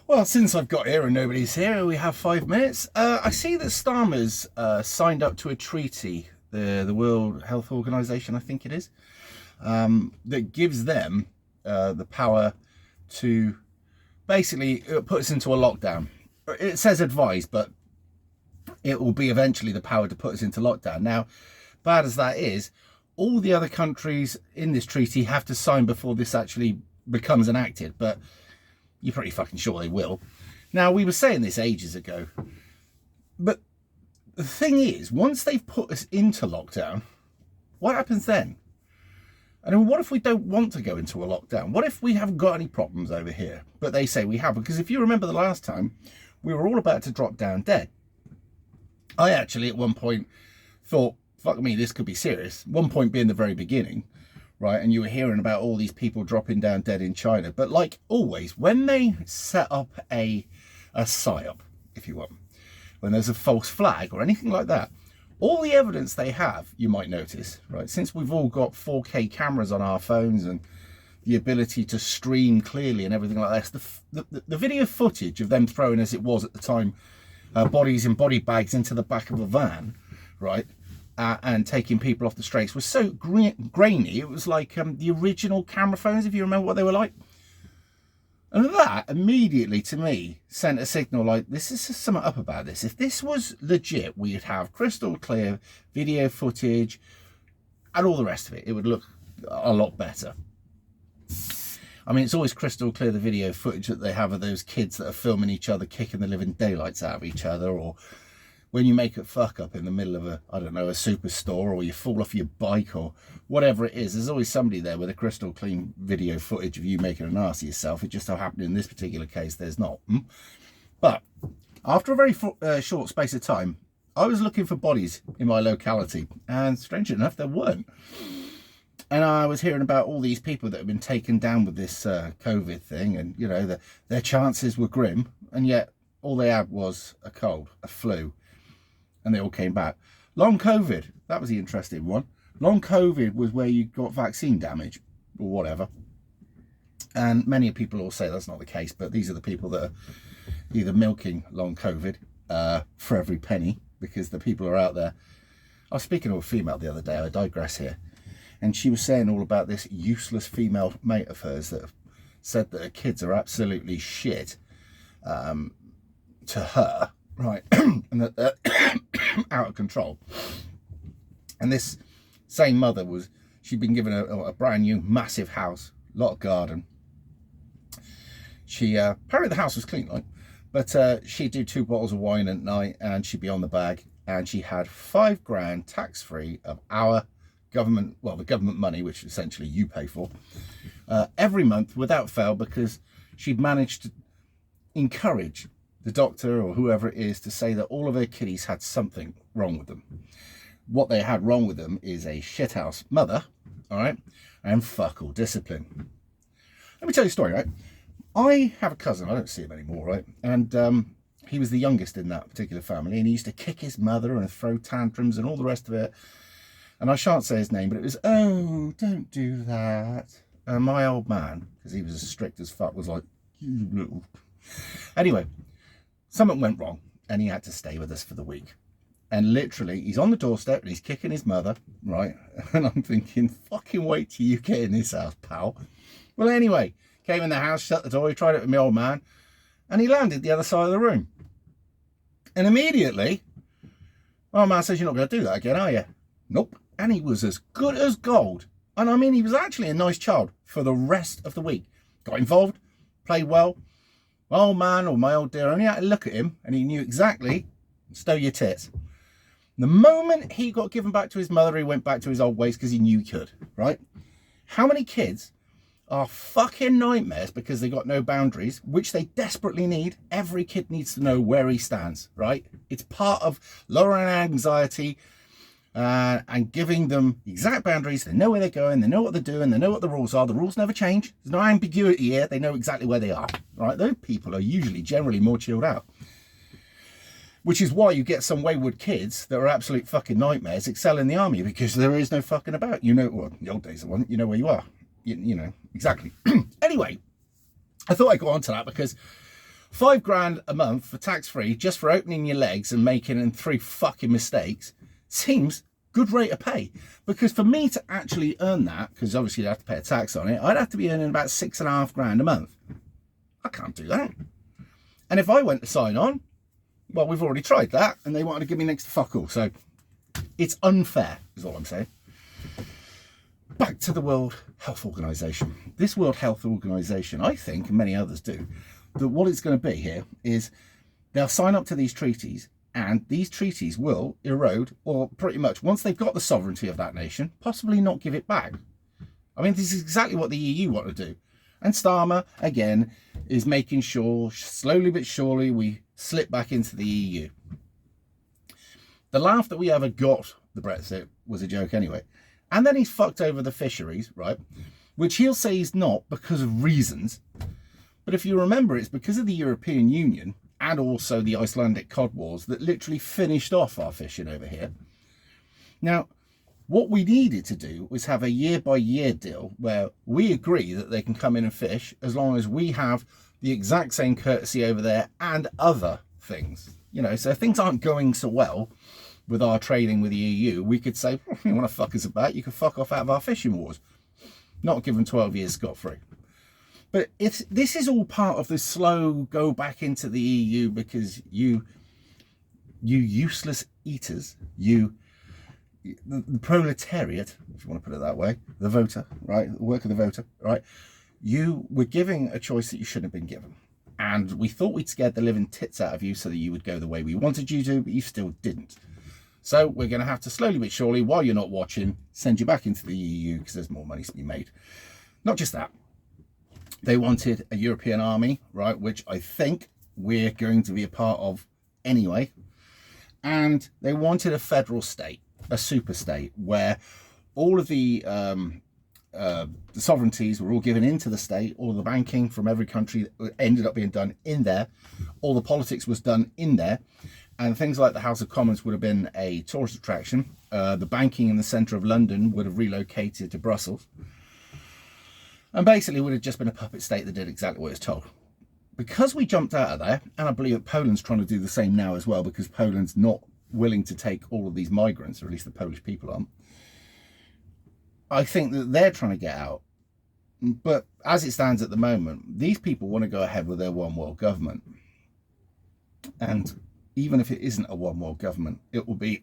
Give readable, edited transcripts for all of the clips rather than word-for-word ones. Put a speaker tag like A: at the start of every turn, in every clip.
A: Well, since I've got here and nobody's here, we have 5 minutes. I see that Starmer's signed up to a treaty, the World Health Organization, I think it is, that gives them the power to basically put us into a lockdown. It says advise, but it will be eventually the power to put us into lockdown. Now, bad as that is, all the other countries in this treaty have to sign before this actually becomes enacted, but you're pretty fucking sure they will. Now, we were saying this ages ago, but the thing is, once they've put us into lockdown, what happens then? I mean, what if we don't want to go into a lockdown? What if we haven't got any problems over here, but they say we have? Because if you remember the last time, we were all about to drop down dead. I actually, at one point, thought, fuck me, this could be serious. One point being the very beginning, right? And you were hearing about all these people dropping down dead in China. But like always, when they set up a psyop, if you want, when there's a false flag or anything like that, all the evidence they have, you might notice, right? Since we've all got 4K cameras on our phones and the ability to stream clearly and everything like that, the video footage of them throwing, as it was at the time, bodies in body bags into the back of a van, right? And taking people off the streets was so grainy. It was like the original camera phones, if you remember what they were like. And that immediately, to me, sent a signal like, this is something up about this. If this was legit, we'd have crystal clear video footage and all the rest of it. It would look a lot better. I mean, it's always crystal clear, the video footage that they have of those kids that are filming each other, kicking the living daylights out of each other, or when you make a fuck up in the middle of a, I don't know, a superstore, or you fall off your bike, or whatever it is. There's always somebody there with a crystal clean video footage of you making an ass of yourself. It just so happened in this particular case there's not. But after a very short space of time, I was looking for bodies in my locality, and strange enough, there weren't. And I was hearing about all these people that have been taken down with this COVID thing, and, you know, their chances were grim, and yet all they had was a cold, a flu, and they all came back. Long COVID, that was the interesting one. Long COVID was where you got vaccine damage, or whatever. And many people all say that's not the case, but these are the people that are either milking long COVID for every penny, because the people are out there. I was speaking to a female the other day, I digress here, and she was saying all about this useless female mate of hers that said that her kids are absolutely shit to her, right? And that they're out of control. And this same mother she'd been given a brand new massive house, lot of garden. She apparently the house was clean, like, but she'd do 2 bottles of wine at night, and she'd be on the bag, and she had £5,000 tax-free of our government, well, the government money, which essentially you pay for, every month without fail, because she'd managed to encourage the doctor or whoever it is to say that all of her kiddies had something wrong with them. What they had wrong with them is a shithouse mother, all right, and fuck all discipline. Let me tell you a story, right? I have a cousin, I don't see him anymore, right? And he was the youngest in that particular family, and he used to kick his mother and throw tantrums and all the rest of it. And I shan't say his name, but it was, oh, don't do that. And my old man, because he was as strict as fuck, was like, you little... Anyway, something went wrong, and he had to stay with us for the week. And literally, he's on the doorstep, and he's kicking his mother, right? And I'm thinking, fucking wait till you get in this house, pal. Well, anyway, came in the house, shut the door, he tried it with my old man, and he landed the other side of the room. And immediately, my old man says, you're not going to do that again, are you? Nope. And he was as good as gold. And I mean, he was actually a nice child for the rest of the week. Got involved, played well. My old man, or my old dear, only had to look at him, and he knew exactly, stow your tits. The moment he got given back to his mother, he went back to his old ways because he knew he could, right? How many kids are fucking nightmares because they got no boundaries, which they desperately need? Every kid needs to know where he stands, right? It's part of lowering anxiety and giving them exact boundaries. They know where they're going, they know what they're doing, they know what the rules are. The rules never change. There's no ambiguity here. They know exactly where they are, right? Those people are usually generally more chilled out. Which is why you get some wayward kids that are absolute fucking nightmares excel in the army, because there is no fucking about. You know, well, the old days there wasn't. You know where you are. You know, exactly. Anyway, I thought I'd go on to that because £5 a month for tax-free just for opening your legs and making 3 fucking mistakes seems good rate of pay. Because for me to actually earn that, because obviously you'd have to pay a tax on it, I'd have to be earning about £6.5 a month. I can't do that. And if I went to sign on, well, we've already tried that and they wanted to give me next to fuck all. So it's unfair is all I'm saying. Back to the World Health Organization. This World Health Organization, I think, and many others do, that what it's going to be here is they'll sign up to these treaties, and these treaties will erode, or pretty much, once they've got the sovereignty of that nation, possibly not give it back. I mean, this is exactly what the EU want to do. And Starmer, again, is making sure, slowly but surely, we slip back into the EU. The laugh that we ever got, the Brexit, was a joke anyway. And then he's fucked over the fisheries, right? Which he'll say he's not because of reasons. But if you remember, it's because of the European Union and also the Icelandic cod wars that literally finished off our fishing over here. Now, what we needed to do was have a year-by-year deal where we agree that they can come in and fish as long as we have the exact same courtesy over there and other things. You know, so if things aren't going so well with our trading with the EU, we could say, you want to fuck us about, you can fuck off out of our fishing wars. Not give them 12 years scot-free. But this is all part of the slow go back into the EU because you useless eaters, the proletariat, if you want to put it that way, the voter, right, the work of the voter, right, you were giving a choice that you shouldn't have been given. And we thought we'd scared the living tits out of you so that you would go the way we wanted you to, but you still didn't. So we're going to have to slowly but surely, while you're not watching, send you back into the EU because there's more money to be made. Not just that. They wanted a European army, right, which I think we're going to be a part of anyway. And they wanted a federal state, a super state, where all of the sovereignties were all given into the state. All the banking from every country ended up being done in there. All the politics was done in there. And things like the House of Commons would have been a tourist attraction. The banking in the centre of London would have relocated to Brussels. And basically would have just been a puppet state that did exactly what it was told. Because we jumped out of there, and I believe that Poland's trying to do the same now as well, because Poland's not willing to take all of these migrants, or at least the Polish people aren't. I think that they're trying to get out. But as it stands at the moment, these people want to go ahead with their one world government. And even if it isn't a one world government, it will be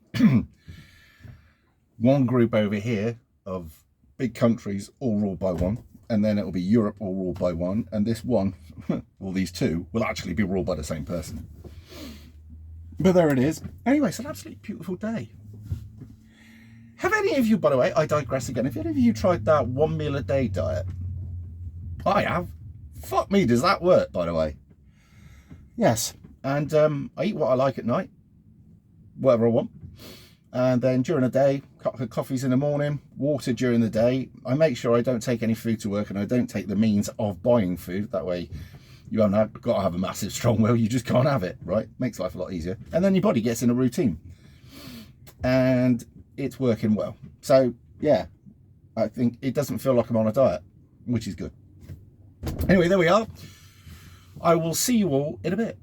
A: one group over here of big countries all ruled by one. And then it will be Europe all ruled by one. And this one, or these two, will actually be ruled by the same person. But there it is. Anyway, it's an absolutely beautiful day. Have any of you, by the way, I digress again, have any of you tried that 1 meal a day diet? I have. Fuck me, does that work, by the way? Yes. And I eat what I like at night, whatever I want. And then during the day, coffees in the morning, water during the day. I make sure I don't take any food to work and I don't take the means of buying food. That way you haven't got to have a massive strong will. You just can't have it, right? Makes life a lot easier. And then your body gets in a routine. And it's working well. So, yeah, I think it doesn't feel like I'm on a diet, which is good. Anyway, there we are. I will see you all in a bit.